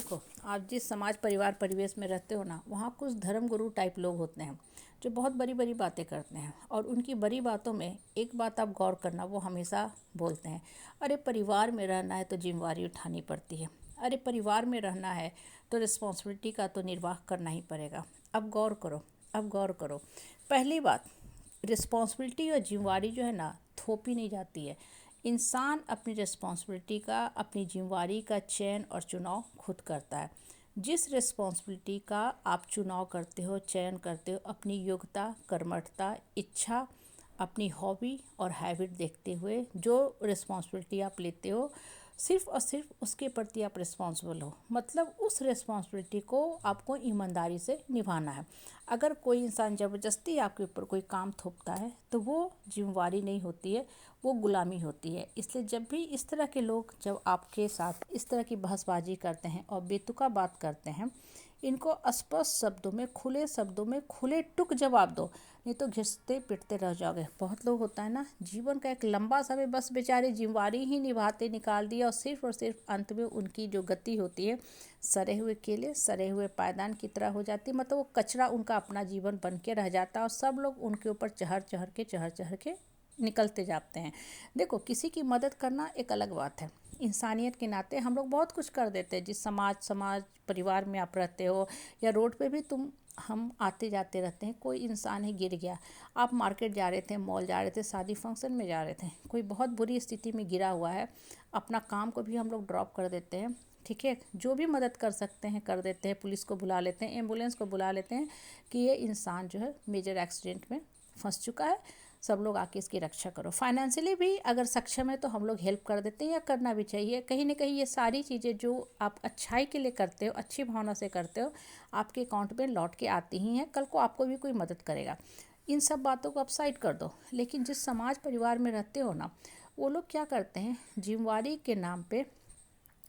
देखो, आप जिस समाज परिवार परिवेश में रहते हो ना, वहाँ कुछ धर्म गुरु टाइप लोग होते हैं जो बहुत बड़ी बड़ी बातें करते हैं। और उनकी बड़ी बातों में एक बात आप गौर करना, वो हमेशा बोलते हैं, अरे परिवार में रहना है तो जिम्मेवारी उठानी पड़ती है। अरे परिवार में रहना है तो रिस्पॉन्सिबिलिटी का तो निर्वाह करना ही पड़ेगा। अब गौर करो, अब गौर करो। पहली बात, रिस्पॉन्सिबिलिटी और जिम्मेवारी जो है ना, थोपी नहीं जाती है। इंसान अपनी रिस्पॉन्सिबिलिटी का, अपनी जिम्मेवारी का चयन और चुनाव खुद करता है। जिस रिस्पॉन्सिबिलिटी का आप चुनाव करते हो, चयन करते हो, अपनी योग्यता, कर्मठता, इच्छा, अपनी हॉबी और हैबिट देखते हुए जो रिस्पॉन्सिबिलिटी आप लेते हो, सिर्फ और सिर्फ उसके प्रति आप रिस्पॉन्सिबल हो। मतलब उस रिस्पॉन्सिबिलिटी को आपको ईमानदारी से निभाना है। अगर कोई इंसान ज़बरदस्ती आपके ऊपर कोई काम थोपता है तो वो जिम्मेवारी नहीं होती है, वो गुलामी होती है। इसलिए जब भी इस तरह के लोग जब आपके साथ इस तरह की बहसबाजी करते हैं और बेतुका बात करते हैं, इनको स्पष्ट शब्दों में, खुले शब्दों में, खुले टुक जवाब दो, नहीं तो घिसते पिटते रह जाओगे। बहुत लोग होता है ना, जीवन का एक लंबा समय बस बेचारे जिम्मेवारी ही निभाते निकाल दिया और सिर्फ अंत में उनकी जो गति होती है, सड़े हुए केले, सड़े हुए पायदान की तरह हो जाती है। मतलब वो कचरा उनका अपना जीवन बन के रह जाता है और सब लोग उनके ऊपर चढ़ चढ़ के निकलते जाते हैं। देखो, किसी की मदद करना एक अलग बात है। इंसानियत के नाते हम लोग बहुत कुछ कर देते हैं। जिस समाज परिवार में आप रहते हो या रोड पे भी हम आते जाते रहते हैं। कोई इंसान ही गिर गया, आप मार्केट जा रहे थे, मॉल जा रहे थे, शादी फंक्शन में जा रहे थे, कोई बहुत बुरी स्थिति में गिरा हुआ है, अपना काम को भी हम लोग ड्रॉप कर देते हैं। ठीक है, जो भी मदद कर सकते हैं कर देते हैं, पुलिस को बुला लेते हैं, एम्बुलेंस को बुला लेते हैं कि ये इंसान जो है मेजर एक्सीडेंट में फंस चुका है, सब लोग आके इसकी रक्षा करो। फाइनेंशियली भी अगर सक्षम है तो हम लोग हेल्प कर देते हैं, या करना भी चाहिए। कहीं ना कहीं ये सारी चीज़ें जो आप अच्छाई के लिए करते हो, अच्छी भावना से करते हो, आपके अकाउंट में लौट के आती ही हैं। कल को आपको भी कोई मदद करेगा। इन सब बातों को आप साइड कर दो। लेकिन जिस समाज परिवार में रहते हो ना, वो लोग क्या करते हैं, जिम्मेवारी के नाम पे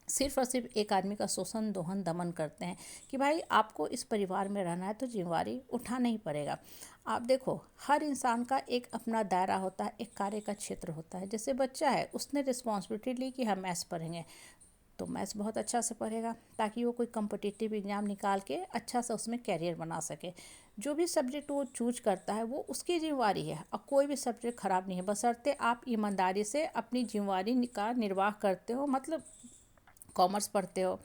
सिर्फ और सिर्फ एक आदमी का शोषण, दोहन, दमन करते हैं कि भाई आपको इस परिवार में रहना है तो जिम्मेवारी उठाना ही पड़ेगा। आप देखो, हर इंसान का एक अपना दायरा होता है, एक कार्य का क्षेत्र होता है। जैसे बच्चा है, उसने रिस्पॉन्सिबिलिटी ली कि हम मैथ्स पढ़ेंगे, तो मैथ्स बहुत अच्छा से पढ़ेगा ताकि वो कोई कम्पिटिटिव एग्ज़ाम निकाल के अच्छा सा उसमें कैरियर बना सके। जो भी सब्जेक्ट वो चूज करता है वो उसकी जिम्मेवारी है, और कोई भी सब्जेक्ट ख़राब नहीं है, बशर्ते आप ईमानदारी से अपनी जिम्मेवारी का निर्वाह करते हो। मतलब कॉमर्स पढ़ते हो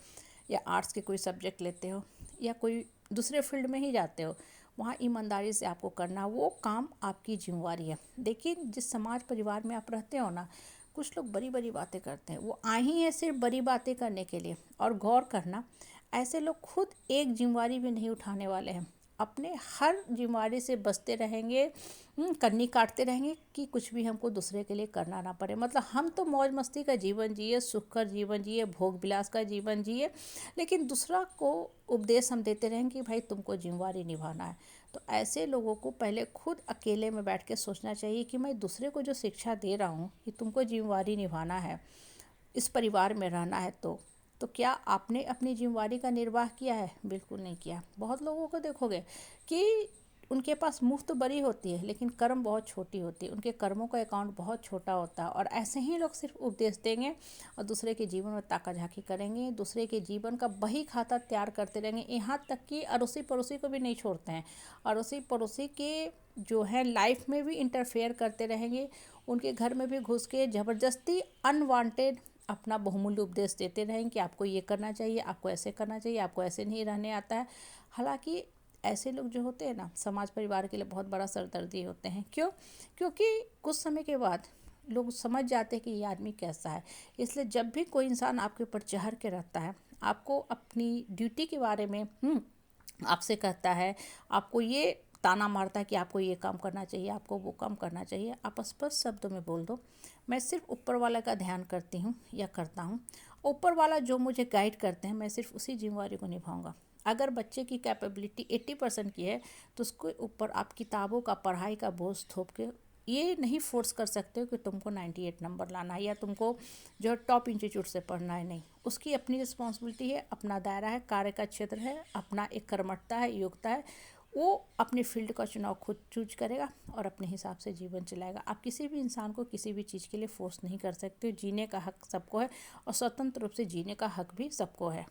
या आर्ट्स के कोई सब्जेक्ट लेते हो या कोई दूसरे फील्ड में ही जाते हो, वहाँ ईमानदारी से आपको करना, वो काम आपकी जिम्मेवारी है। लेकिन जिस समाज परिवार में आप रहते हो ना, कुछ लोग बड़ी बड़ी बातें करते हैं, वो आए ही हैं सिर्फ बड़ी बातें करने के लिए। और गौर करना, ऐसे लोग खुद एक जिम्मेवारी भी नहीं उठाने वाले हैं, अपने हर जिम्मेवारी से बचते रहेंगे, कन्नी काटते रहेंगे कि कुछ भी हमको दूसरे के लिए करना ना पड़े। मतलब हम तो मौज मस्ती का जीवन जिए, सुखकर जीवन जिए, भोग विलास का जीवन जिए, लेकिन दूसरा को उपदेश हम देते रहेंगे कि भाई तुमको जिम्मेवारी निभाना है। तो ऐसे लोगों को पहले खुद अकेले में बैठ के सोचना चाहिए कि मैं दूसरे को जो शिक्षा दे रहा हूँ कि तुमको जिम्मेवारी निभाना है, इस परिवार में रहना है, तो क्या आपने अपनी जिम्मेवारी का निर्वाह किया है? बिल्कुल नहीं किया। बहुत लोगों को देखोगे कि उनके पास मुफ्त बड़ी होती है लेकिन कर्म बहुत छोटी होती है, उनके कर्मों का अकाउंट बहुत छोटा होता है। और ऐसे ही लोग सिर्फ उपदेश देंगे और दूसरे के जीवन में ताका झाकी करेंगे, दूसरे के जीवन का बही खाता तैयार करते रहेंगे। यहाँ तक कि अड़ोसी पड़ोसी को भी नहीं छोड़ते हैं, अड़ोसी पड़ोसी के जो है लाइफ में भी इंटरफेयर करते रहेंगे, उनके घर में भी घुस के ज़बरदस्ती अनवांटेड अपना बहुमूल्य उपदेश देते रहें कि आपको ये करना चाहिए, आपको ऐसे करना चाहिए, आपको ऐसे नहीं रहने आता है। हालांकि ऐसे लोग जो होते हैं ना, समाज परिवार के लिए बहुत बड़ा सरदर्दी होते हैं। क्यों? क्योंकि कुछ समय के बाद लोग समझ जाते हैं कि ये आदमी कैसा है। इसलिए जब भी कोई इंसान आपके ऊपर चढ़ के रहता है, आपको अपनी ड्यूटी के बारे में आपसे कहता है, आपको ये ताना मारता है कि आपको ये काम करना चाहिए, आपको वो काम करना चाहिए, आप स्पष्ट शब्दों में बोल दो, मैं सिर्फ ऊपर वाला का ध्यान करती हूँ या करता हूँ, ऊपर वाला जो मुझे गाइड करते हैं मैं सिर्फ उसी जिम्मेवारी को निभाऊंगा। अगर बच्चे की कैपेबिलिटी 80% की है तो उसके ऊपर आप किताबों का, पढ़ाई का बोझ थोप के ये नहीं फोर्स कर सकते हो कि तुमको 98 नंबर लाना है या तुमको जो टॉप इंस्टीट्यूट से पढ़ना है। नहीं, उसकी अपनी रिस्पॉन्सिबिलिटी है, अपना दायरा है, कार्य का क्षेत्र है, अपना एक कर्मठता है, योग्यता है। वो अपने फील्ड का चुनाव खुद चूज करेगा और अपने हिसाब से जीवन चलाएगा। आप किसी भी इंसान को किसी भी चीज़ के लिए फोर्स नहीं कर सकते। जीने का हक सबको है और स्वतंत्र रूप से जीने का हक भी सबको है।